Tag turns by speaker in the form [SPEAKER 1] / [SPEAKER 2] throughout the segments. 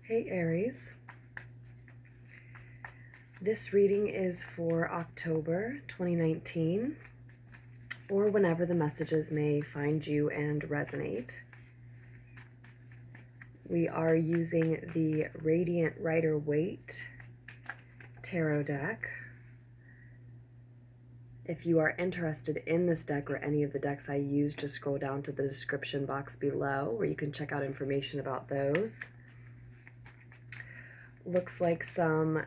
[SPEAKER 1] Hey Aries, this reading is for October 2019, or whenever the messages may find you and resonate. We are using the Radiant Rider-Waite tarot deck. If you are interested in this deck or any of the decks I use, just scroll down to the description box below where you can check out information about those. Looks like some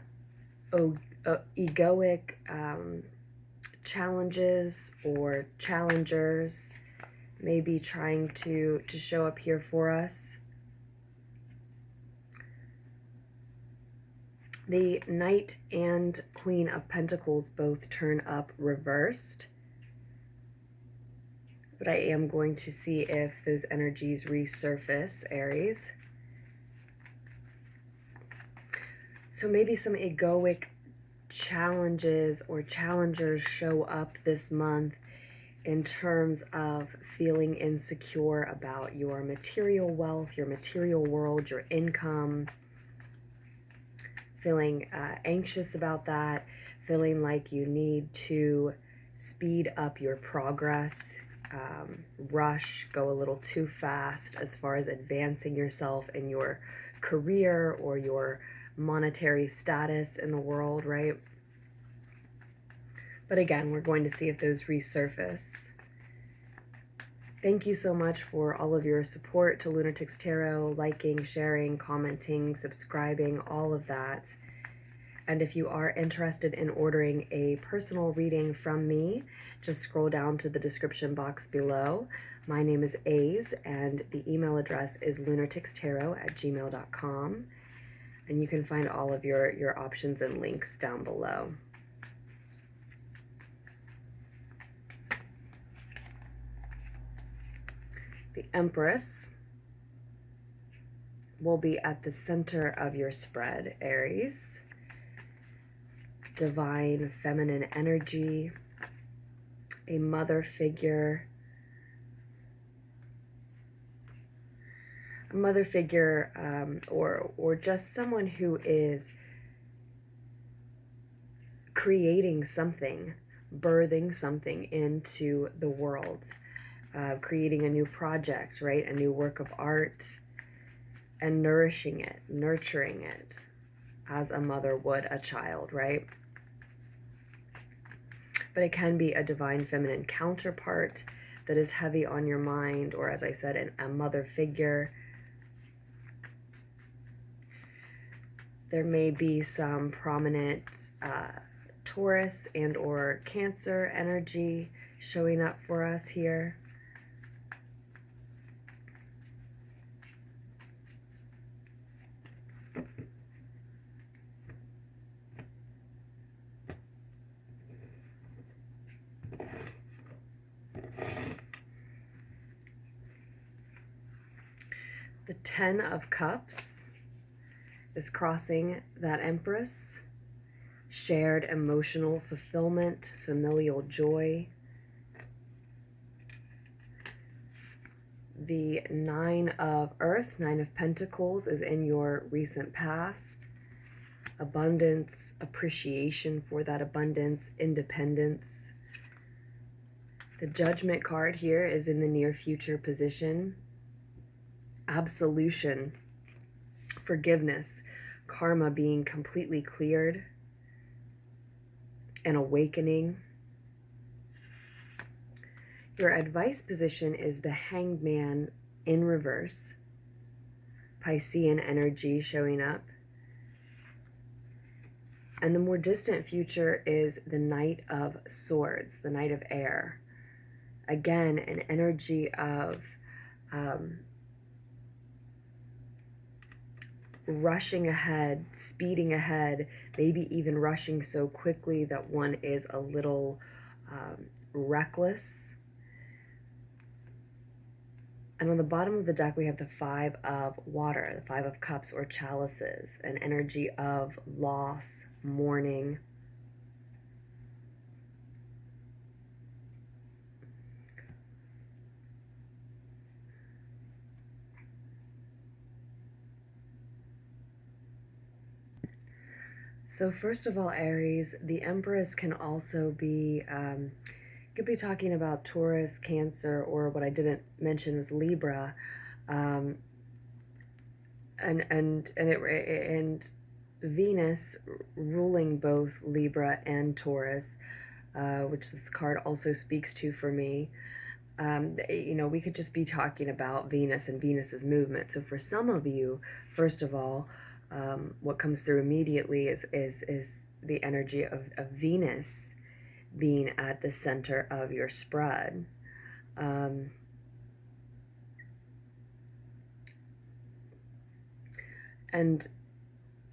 [SPEAKER 1] egoic challenges or challengers may be trying to show up here for us. The Knight and Queen of Pentacles both turn up reversed, but I am going to see if those energies resurface, Aries. So maybe some egoic challenges or challengers show up this month in terms of feeling insecure about your material wealth, your material world, your income, feeling anxious about that, feeling like you need to speed up your progress, rush, go a little too fast as far as advancing yourself in your career or your monetary status in the world, right? But again, we're going to see if those resurface. Thank you so much for all of your support to Lunartics Tarot, liking, sharing, commenting, subscribing, all of that. And if you are interested in ordering a personal reading from me, just scroll down to the description box below. My name is Aries, and the email address is lunarticstarot@gmail.com. And you can find all of your options and links down below. The Empress will be at the center of your spread, Aries. Divine feminine energy, a mother figure, or just someone who is creating something, birthing something into the world, creating a new project, right? A new work of art, and nourishing it, nurturing it as a mother would a child, right? But it can be a divine feminine counterpart that is heavy on your mind, or as I said, a mother figure. There may be some prominent Taurus and or Cancer energy showing up for us here. The Ten of Cups is crossing that Empress. Shared emotional fulfillment, familial joy. The Nine of Earth, Nine of Pentacles, is in your recent past. Abundance, appreciation for that abundance, independence. The Judgment card here is in the near future position. Absolution, forgiveness, karma being completely cleared, an awakening. Your advice position is the Hanged Man in reverse, Piscean energy showing up. And the more distant future is the Knight of Swords, the Knight of Air. Again, an energy of rushing ahead, speeding ahead, maybe even rushing so quickly that one is a little reckless. And on the bottom of the deck, we have the Five of Water, the Five of Cups or chalices, an energy of loss, mourning. So first of all, Aries, the Empress can also be, could be talking about Taurus, Cancer, or what I didn't mention was Libra, um, and Venus ruling both Libra and Taurus, which this card also speaks to for me. We could just be talking about Venus and Venus's movement. So for some of you, first of all, what comes through immediately is the energy of Venus being at the center of your spread. And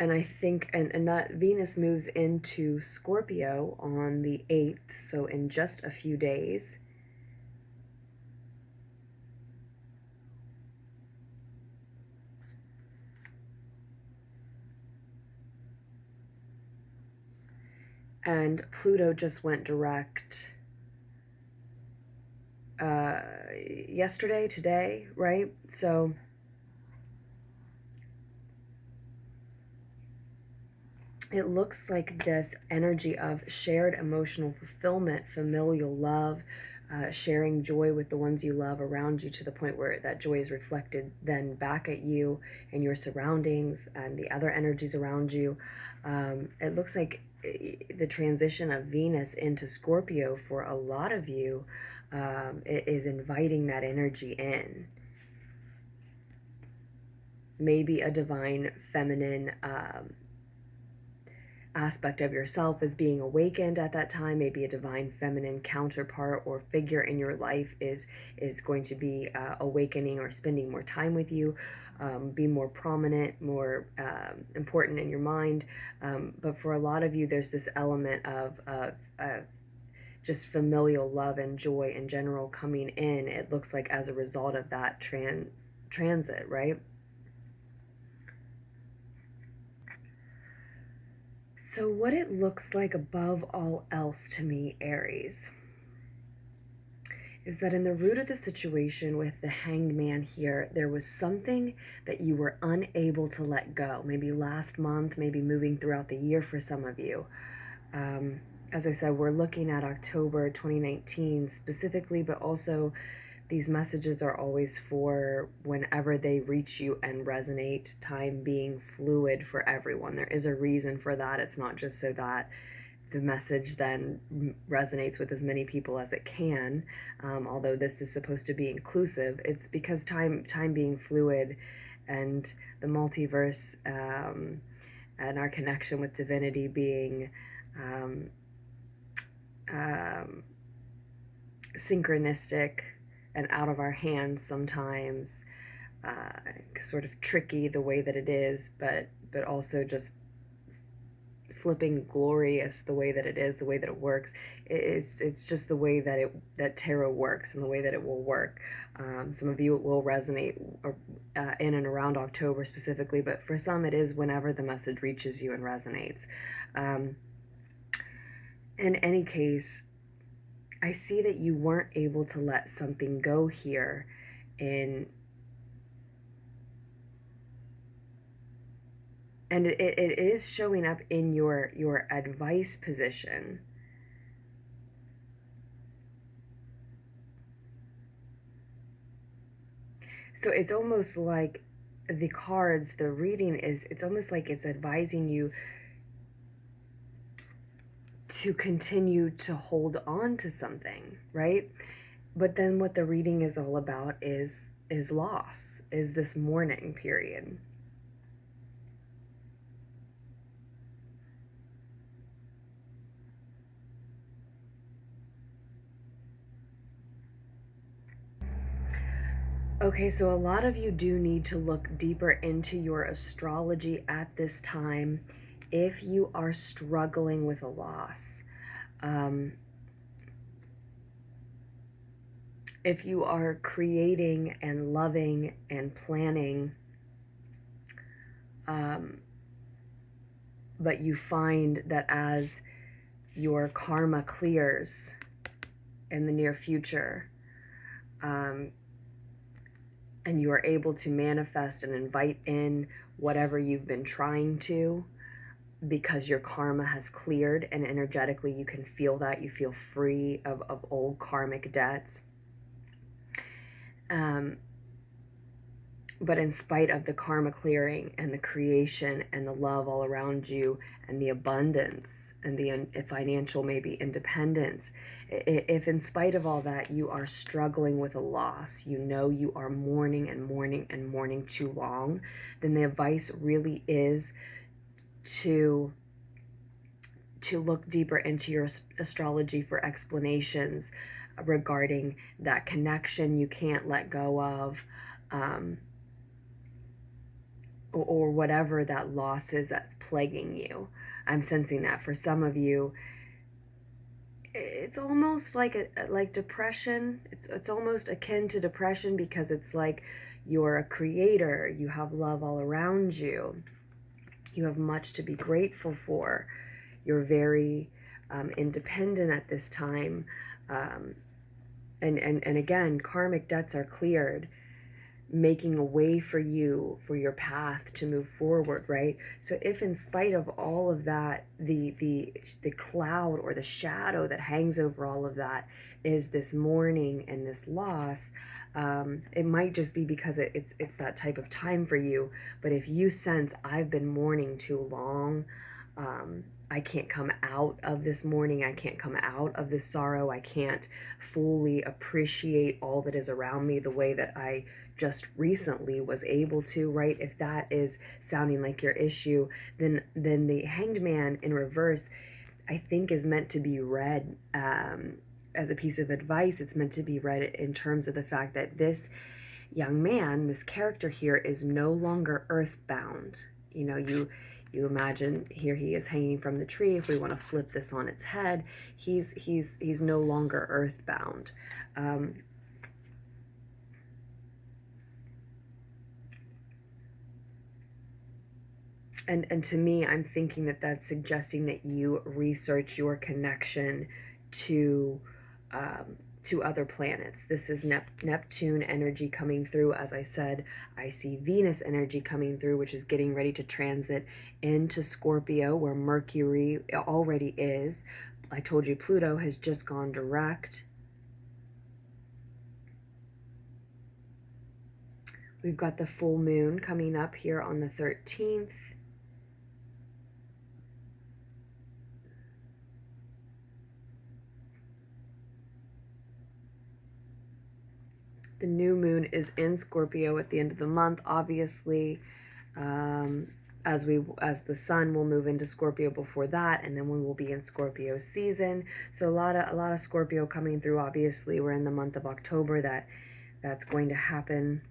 [SPEAKER 1] I think, and that Venus moves into Scorpio on the 8th, so in just a few days. And Pluto just went direct today, right? So it looks like this energy of shared emotional fulfillment, familial love, sharing joy with the ones you love around you, to the point where that joy is reflected then back at you and your surroundings and the other energies around you. It looks like the transition of Venus into Scorpio for a lot of you is inviting that energy in. Maybe a divine feminine aspect of yourself is being awakened at that time. Maybe a divine feminine counterpart or figure in your life is going to be awakening or spending more time with you, be more prominent, more important in your mind. But for a lot of you, there's this element of just familial love and joy in general coming in, it looks like, as a result of that transit, right? So what it looks like above all else to me, Aries, is that in the root of the situation with the Hanged Man here, there was something that you were unable to let go. Maybe last month, maybe moving throughout the year for some of you. As I said, we're looking at October 2019 specifically, but also these messages are always for whenever they reach you and resonate, time being fluid for everyone. There is a reason for that. It's not just so that the message then resonates with as many people as it can, although this is supposed to be inclusive. It's because time being fluid and the multiverse and our connection with divinity being synchronistic and out of our hands sometimes, sort of tricky the way that it is, but also just flipping glorious the way that it is, the way that it works. It's just the way that tarot works and the way that it will work. Some of you it will resonate in and around October specifically, but for some it is whenever the message reaches you and resonates. In any case, I see that you weren't able to let something go here and it is showing up in your advice position. So it's almost like the cards, the reading it's almost like it's advising you to continue to hold on to something, right? But then what the reading is all about is loss, is this mourning period. Okay, so a lot of you do need to look deeper into your astrology at this time if you are struggling with a loss. If you are creating and loving and planning, but you find that as your karma clears in the near future, and you are able to manifest and invite in whatever you've been trying to, because your karma has cleared, and energetically you can feel that. You feel free of old karmic debts. But in spite of the karma clearing and the creation and the love all around you and the abundance and the financial maybe independence, if in spite of all that you are struggling with a loss, you know you are mourning and mourning and mourning too long, then the advice really is to look deeper into your astrology for explanations regarding that connection you can't let go of, or whatever that loss is that's plaguing you. I'm sensing that for some of you, it's almost like like depression. It's almost akin to depression, because it's like you're a creator, you have love all around you, you have much to be grateful for, you're very independent at this time, and again, karmic debts are cleared, making a way for you, for your path to move forward, right? So if in spite of all of that, the cloud or the shadow that hangs over all of that is this mourning and this loss, it might just be because it's that type of time for you. But if you sense, I've been mourning too long, I can't come out of this mourning, I can't come out of this sorrow, I can't fully appreciate all that is around me the way that I just recently was able to, right? If that is sounding like your issue, then the Hanged Man in reverse, I think, is meant to be read as a piece of advice. It's meant to be read in terms of the fact that this young man, this character here, is no longer earthbound. You know, you imagine here he is hanging from the tree. If we want to flip this on its head, he's no longer earthbound. And to me, I'm thinking that that's suggesting that you research your connection to other planets. This is Neptune energy coming through. As I said, I see Venus energy coming through, which is getting ready to transit into Scorpio, where Mercury already is. I told you Pluto has just gone direct. We've got the full moon coming up here on the 13th. The new moon is in Scorpio at the end of the month, obviously, as the sun will move into Scorpio before that, and then we will be in Scorpio season. So a lot of Scorpio coming through. Obviously, we're in the month of October. That's going to happen.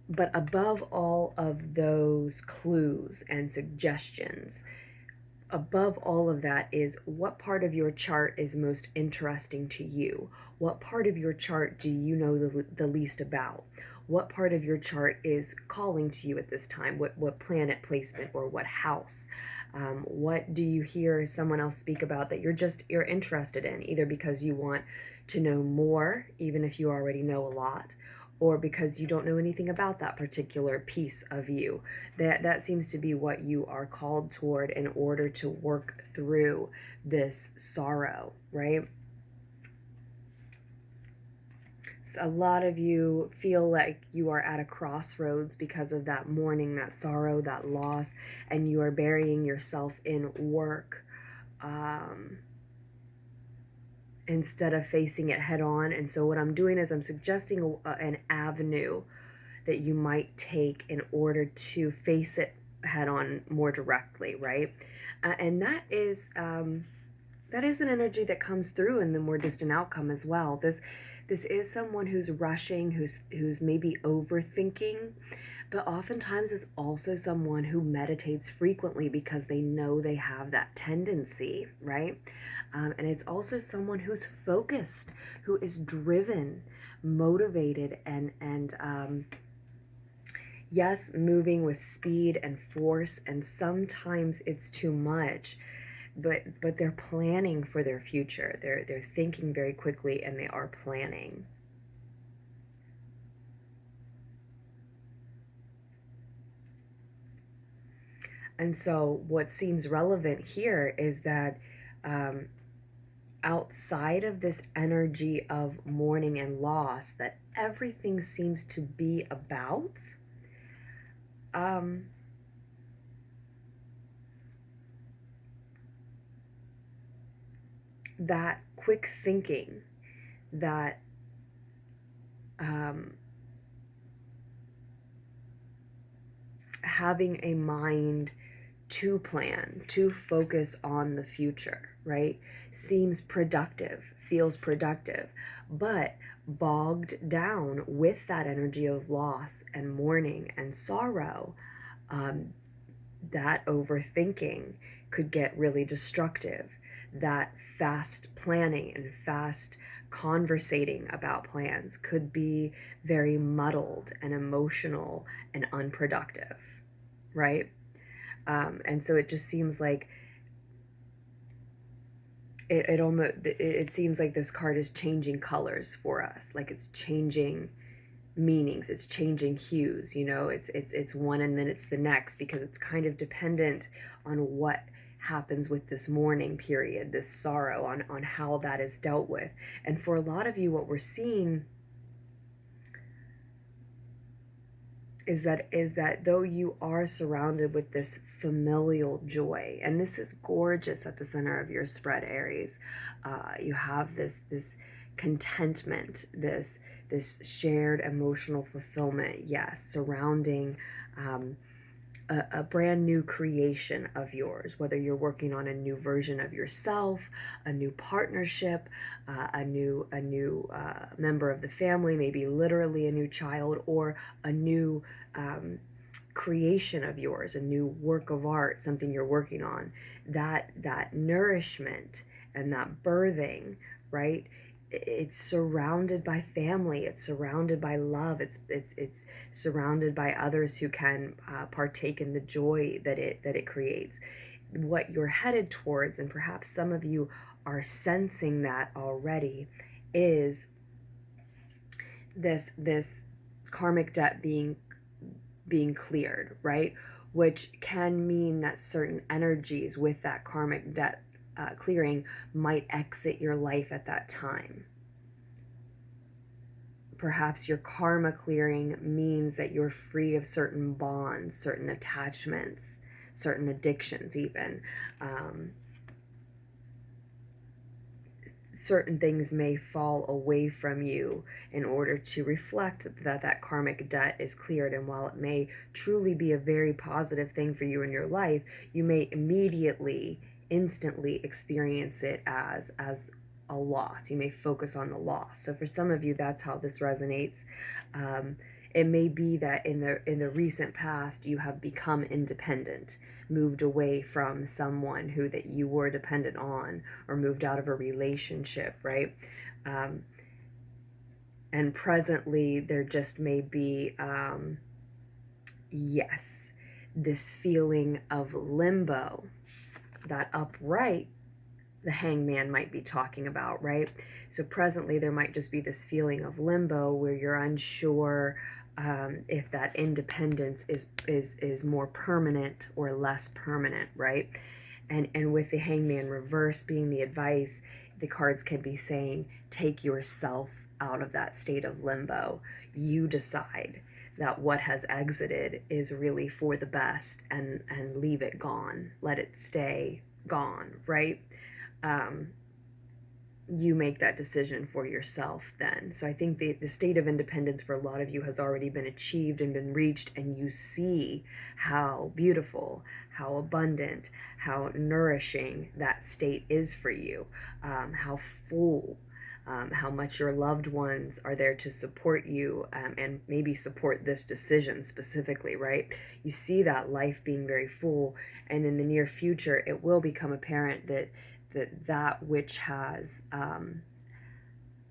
[SPEAKER 1] But above all of those clues and suggestions, above all of that is, what part of your chart is most interesting to you? What part of your chart do you know the least about? What part of your chart is calling to you at this time? What planet placement or what house? What do you hear someone else speak about that you're interested in, either because you want to know more, even if you already know a lot, or because you don't know anything about that particular piece of you? That seems to be what you are called toward in order to work through this sorrow, right? So a lot of you feel like you are at a crossroads because of that mourning, that sorrow, that loss, and you are burying yourself in work, instead of facing it head on. And so what I'm doing is I'm suggesting an avenue that you might take in order to face it head on more directly, right? And that is an energy that comes through in the more distant outcome as well. This is someone who's rushing, who's maybe overthinking, but oftentimes it's also someone who meditates frequently because they know they have that tendency, right? And it's also someone who's focused, who is driven, motivated, and yes, moving with speed and force, and sometimes it's too much, but they're planning for their future. They're thinking very quickly, and they are planning. And so what seems relevant here is that outside of this energy of mourning and loss that everything seems to be about, that quick thinking, that having a mind to plan, to focus on the future, right, seems productive, feels productive, but bogged down with that energy of loss and mourning and sorrow, that overthinking could get really destructive. That fast planning and fast conversating about plans could be very muddled and emotional and unproductive, right? And so it just seems like it seems like this card is changing colors for us, like it's changing meanings, it's changing hues, you know, it's one and then it's the next, because it's kind of dependent on what happens with this mourning period, this sorrow, on how that is dealt with. And for a lot of you, what we're seeing is that though you are surrounded with this familial joy, and this is gorgeous at the center of your spread, Aries, you have this contentment, this shared emotional fulfillment, yes, surrounding a brand new creation of yours, whether you're working on a new version of yourself, a new partnership, a new member of the family, maybe literally a new child, or a new creation of yours, a new work of art, something you're working on. That nourishment and that birthing, right? It's surrounded by family, it's surrounded by love, it's surrounded by others who can partake in the joy that it creates. What you're headed towards, and perhaps some of you are sensing that already, is this karmic debt being cleared, right? Which can mean that certain energies with that karmic debt clearing might exit your life at that time. Perhaps your karma clearing means that you're free of certain bonds, certain attachments, certain addictions even. Certain things may fall away from you in order to reflect that karmic debt is cleared. And while it may truly be a very positive thing for you in your life, you may instantly experience it as a loss. You may focus on the loss. So for some of you, that's how this resonates. It may be that in the recent past, you have become independent, moved away from someone that you were dependent on, or moved out of a relationship, right? And presently, there just may be, yes, this feeling of limbo, that upright the hangman might be talking about, right? So presently there might just be this feeling of limbo where you're unsure if that independence is more permanent or less permanent, right? And with the hangman reverse being the advice, the cards can be saying, take yourself out of that state of limbo. You decide that what has exited is really for the best, and leave it gone. Let it stay gone, right? You make that decision for yourself then. So I think the state of independence for a lot of you has already been achieved and been reached, and you see how beautiful, how abundant, how nourishing that state is for you, how full, how much your loved ones are there to support you, and maybe support this decision specifically, right? You see that life being very full, and in the near future, it will become apparent that which has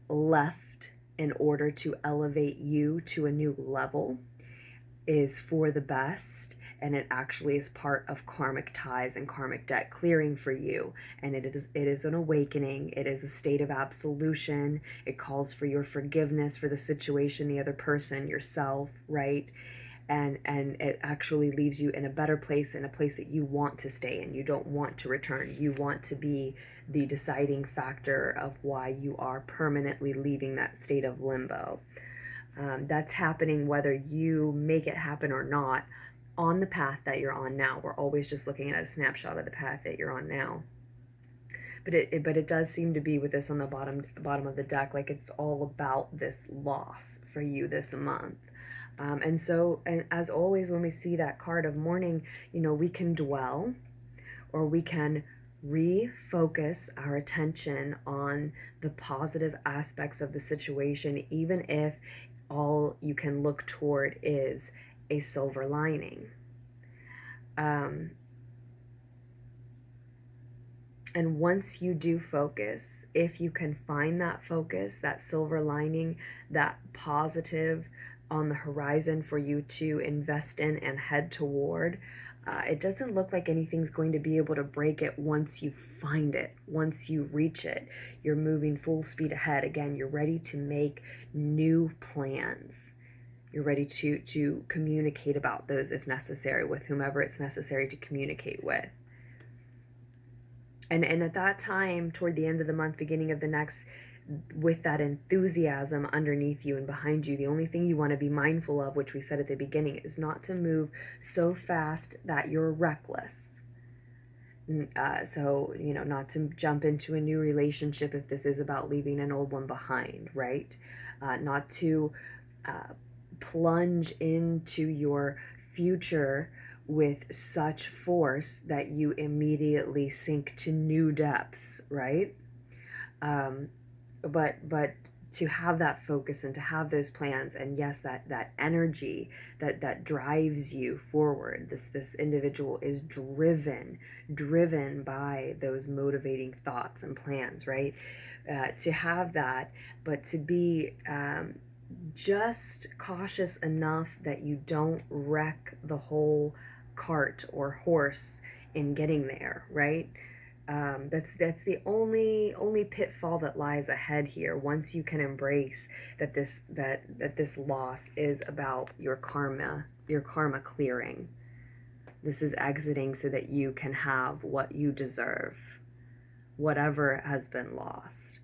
[SPEAKER 1] left in order to elevate you to a new level is for the best, and it actually is part of karmic ties and karmic debt clearing for you. And it is an awakening. It is a state of absolution. It calls for your forgiveness for the situation, the other person, yourself, right? and it actually leaves you in a better place, in a place that you want to stay in. You don't want to return. You want to be the deciding factor of why you are permanently leaving that state of limbo. That's happening whether you make it happen or not on the path that you're on now. We're always just looking at a snapshot of the path that you're on now. But it does seem to be, with this on the bottom of the deck, like it's all about this loss for you this month. And so, and as always, when we see that card of mourning, we can dwell, or we can refocus our attention on the positive aspects of the situation, even if all you can look toward is a silver lining. And once you do focus, if you can find that focus, that silver lining, that positive on the horizon for you to invest in and head toward, it doesn't look like anything's going to be able to break it once you find it, once you reach it. You're moving full speed ahead. Again, you're ready to make new plans. You're ready to communicate about those if necessary, with whomever it's necessary to communicate with. And at that time, toward the end of the month, beginning of the next, with that enthusiasm underneath you and behind you, the only thing you want to be mindful of, which we said at the beginning, is not to move so fast that you're reckless. So, not to jump into a new relationship if this is about leaving an old one behind, right? Not to plunge into your future with such force that you immediately sink to new depths, right? But to have that focus and to have those plans, and yes, that energy that drives you forward. This individual is driven by those motivating thoughts and plans, right? To have that, but to be just cautious enough that you don't wreck the whole cart or horse in getting there, right? That's the only pitfall that lies ahead here. Once you can embrace that this loss is about your karma clearing. This is exiting so that you can have what you deserve, whatever has been lost.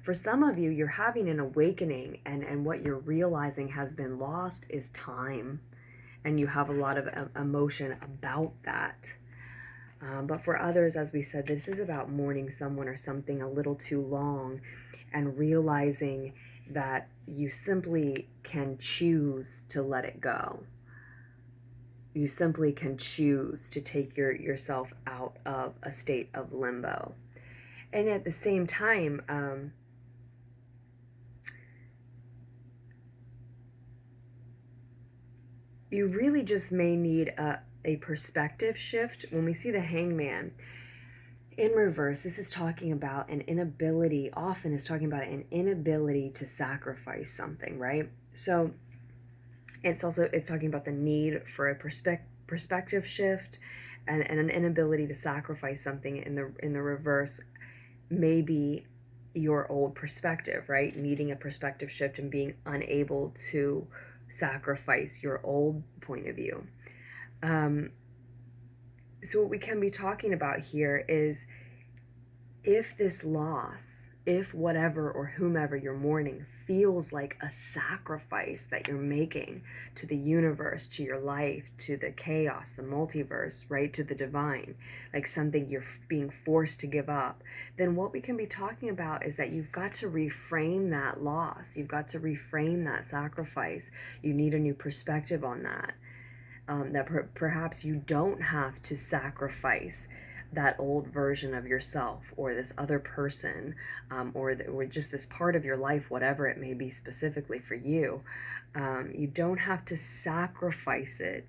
[SPEAKER 1] For some of you, you're having an awakening, and what you're realizing has been lost is time. And you have a lot of emotion about that. But for others, as we said, this is about mourning someone or something a little too long, and realizing that you simply can choose to let it go. You simply can choose to take yourself out of a state of limbo. And at the same time, you really just may need a perspective shift. When we see the Hangman in reverse, this is talking about an inability, often is talking about an inability to sacrifice something, right? So it's talking about the need for a perspective shift, and an inability to sacrifice something in the reverse. Maybe your old perspective, right? Needing a perspective shift and being unable to sacrifice your old point of view. So what we can be talking about here is, if this loss, if whatever or whomever you're mourning feels like a sacrifice that you're making to the universe, to your life, to the chaos, the multiverse, right, to the divine, like something you're being forced to give up, then what we can be talking about is that you've got to reframe that loss. You've got to reframe that sacrifice. You need a new perspective on that. That perhaps you don't have to sacrifice that old version of yourself, or this other person, or just this part of your life, whatever it may be specifically for you. You don't have to sacrifice it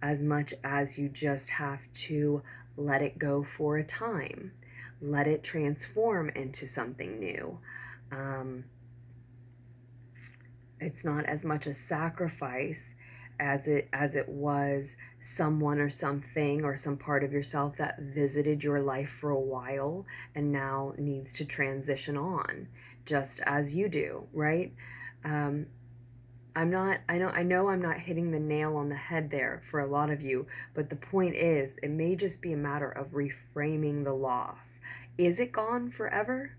[SPEAKER 1] as much as you just have to let it go for a time. Let it transform into something new. It's not as much a sacrifice as it was someone or something or some part of yourself that visited your life for a while and now needs to transition on, just as you do, right? I know I'm not hitting the nail on the head there for a lot of you, but the point is, it may just be a matter of reframing the loss. Is it gone forever?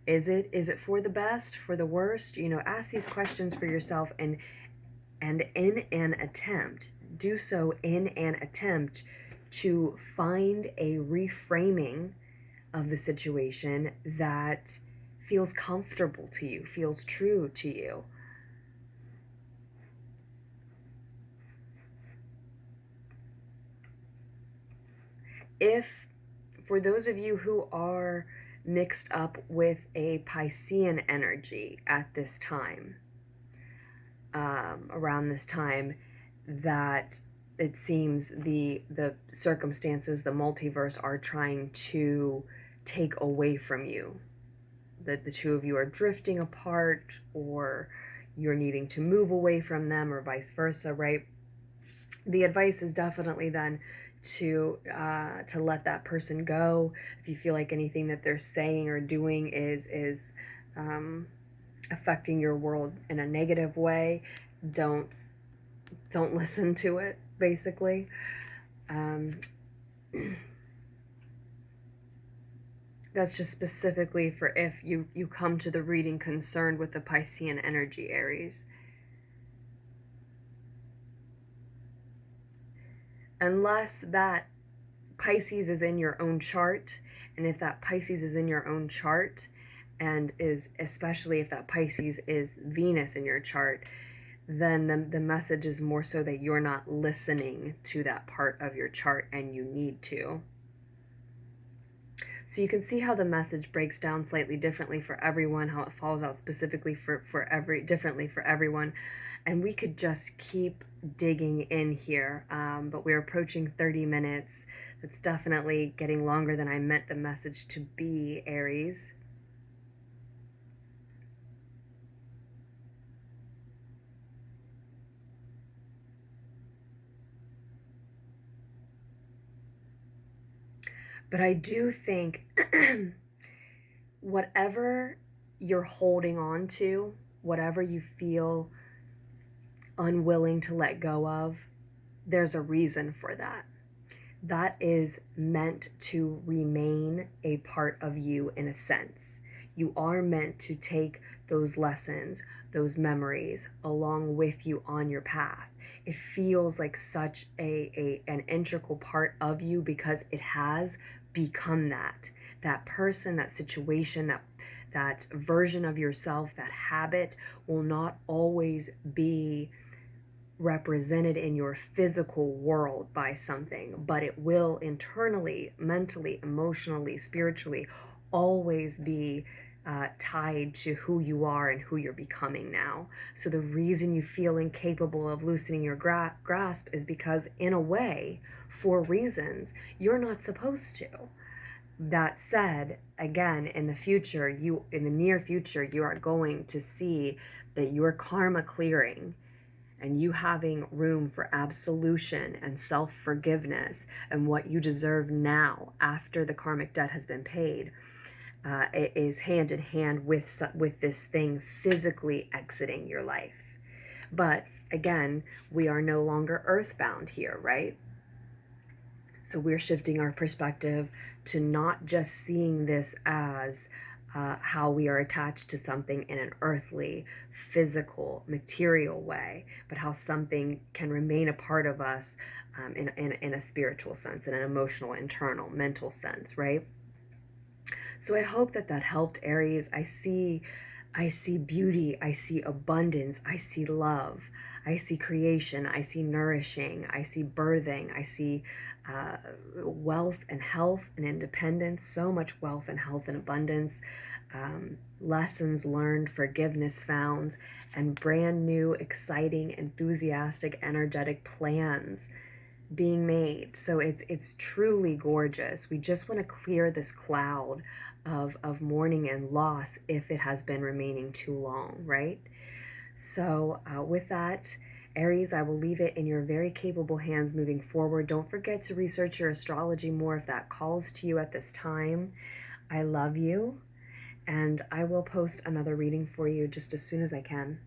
[SPEAKER 1] Is it for the best, for the worst? Ask these questions for yourself, and in an attempt, do so in an attempt to find a reframing of the situation that feels comfortable to you, feels true to you. If, for those of you who are mixed up with a Piscean energy at this time, around this time, that it seems the circumstances, the multiverse, are trying to take away from you. That the two of you are drifting apart, or you're needing to move away from them, or vice versa, right? The advice is definitely then to let that person go. If you feel like anything that they're saying or doing is affecting your world in a negative way, don't listen to it, basically. That's just specifically for if you come to the reading concerned with the Piscean energy, Aries. Unless that Pisces is in your own chart, and if that Pisces is in your own chart, and is, especially if that Pisces is Venus in your chart, then the message is more so that you're not listening to that part of your chart, and you need to. So you can see how the message breaks down slightly differently for everyone, how it falls out specifically differently for everyone. And we could just keep digging in here, but we're approaching 30 minutes. That's definitely getting longer than I meant the message to be, Aries. But I do think whatever you're holding on to, whatever you feel unwilling to let go of, there's a reason for that. That is meant to remain a part of you in a sense. You are meant to take those lessons, those memories along with you on your path. It feels like such an integral part of you because it has become that person, that situation, that version of yourself, that habit will not always be represented in your physical world by something, but it will internally, mentally, emotionally, spiritually always be tied to who you are and who you're becoming now. So the reason you feel incapable of loosening your grasp is because, in a way, for reasons, you're not supposed to. That said, again, in the near future, you are going to see that your karma clearing and you having room for absolution and self-forgiveness and what you deserve now after the karmic debt has been paid, it is hand in hand with this thing physically exiting your life. But again, we are no longer earthbound here, right? So we're shifting our perspective to not just seeing this as how we are attached to something in an earthly, physical, material way, but how something can remain a part of us in a spiritual sense, in an emotional, internal, mental sense, right? So I hope that helped, Aries. I see beauty, I see abundance, I see love, I see creation, I see nourishing, I see birthing, I see wealth and health and independence, so much wealth and health and abundance, lessons learned, forgiveness found, and brand new, exciting, enthusiastic, energetic plans being made. So it's truly gorgeous. We just want to clear this cloud of mourning and loss if it has been remaining too long, right? So with that, Aries, I will leave it in your very capable hands moving forward. Don't forget to research your astrology more if that calls to you at this time. I love you, and I will post another reading for you just as soon as I can.